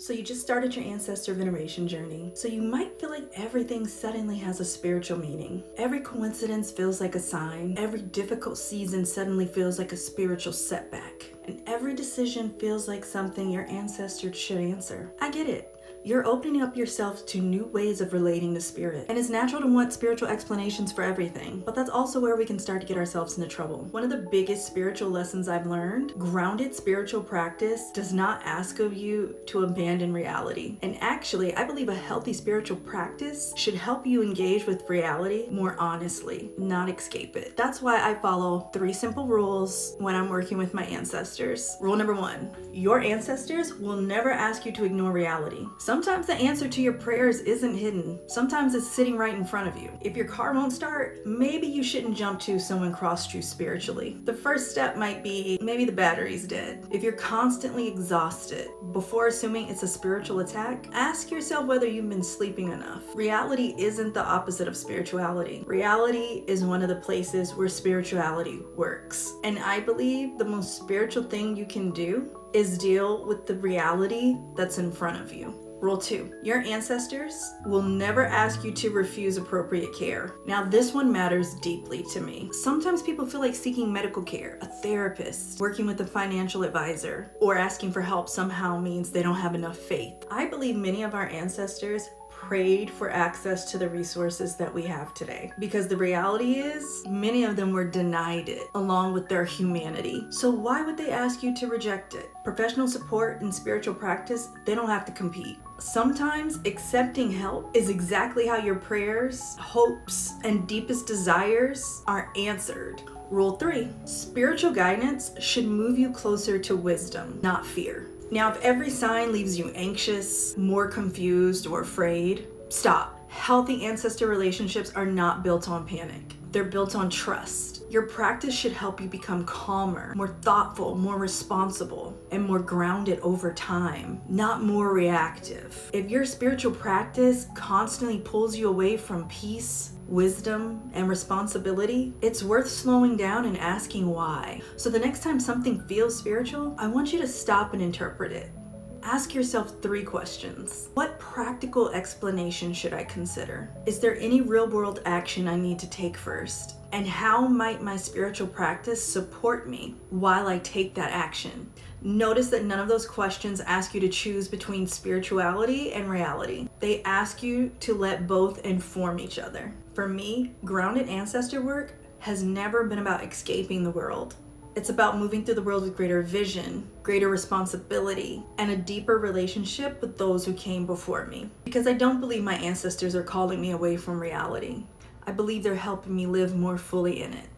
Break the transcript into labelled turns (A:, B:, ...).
A: So you just started your ancestor veneration journey. So you might feel like everything suddenly has a spiritual meaning. Every coincidence feels like a sign. Every difficult season suddenly feels like a spiritual setback. And every decision feels like something your ancestors should answer. I get it. You're opening up yourself to new ways of relating to spirit. And it's natural to want spiritual explanations for everything. But that's also where we can start to get ourselves into trouble. One of the biggest spiritual lessons I've learned, grounded spiritual practice does not ask of you to abandon reality. And actually, I believe a healthy spiritual practice should help you engage with reality more honestly, not escape it. That's why I follow 3 simple rules when I'm working with my ancestors. Rule number 1, your ancestors will never ask you to ignore reality. Sometimes the answer to your prayers isn't hidden. Sometimes it's sitting right in front of you. If your car won't start, maybe you shouldn't jump to someone crossed you spiritually. The first step might be maybe the battery's dead. If you're constantly exhausted, before assuming it's a spiritual attack, ask yourself whether you've been sleeping enough. Reality isn't the opposite of spirituality. Reality is one of the places where spirituality works. And I believe the most spiritual thing you can do is deal with the reality that's in front of you. Rule 2, your ancestors will never ask you to refuse appropriate care. Now, this one matters deeply to me. Sometimes people feel like seeking medical care, a therapist, working with a financial advisor, or asking for help somehow means they don't have enough faith. I believe many of our ancestors prayed for access to the resources that we have today, because the reality is many of them were denied it along with their humanity. So why would they ask you to reject it? Professional support and spiritual practice, they don't have to compete. Sometimes accepting help is exactly how your prayers, hopes, and deepest desires are answered. Rule 3, spiritual guidance should move you closer to wisdom, not fear. Now, if every sign leaves you anxious, more confused, or afraid, stop. Healthy ancestor relationships are not built on panic. They're built on trust. Your practice should help you become calmer, more thoughtful, more responsible, and more grounded over time, not more reactive. If your spiritual practice constantly pulls you away from peace, wisdom, and responsibility, it's worth slowing down and asking why. So the next time something feels spiritual, I want you to stop and interpret it. Ask yourself 3 questions. What practical explanation should I consider? Is there any real-world action I need to take first? And how might my spiritual practice support me while I take that action? Notice that none of those questions ask you to choose between spirituality and reality. They ask you to let both inform each other. For me, grounded ancestor work has never been about escaping the world. It's about moving through the world with greater vision, greater responsibility, and a deeper relationship with those who came before me. Because I don't believe my ancestors are calling me away from reality. I believe they're helping me live more fully in it.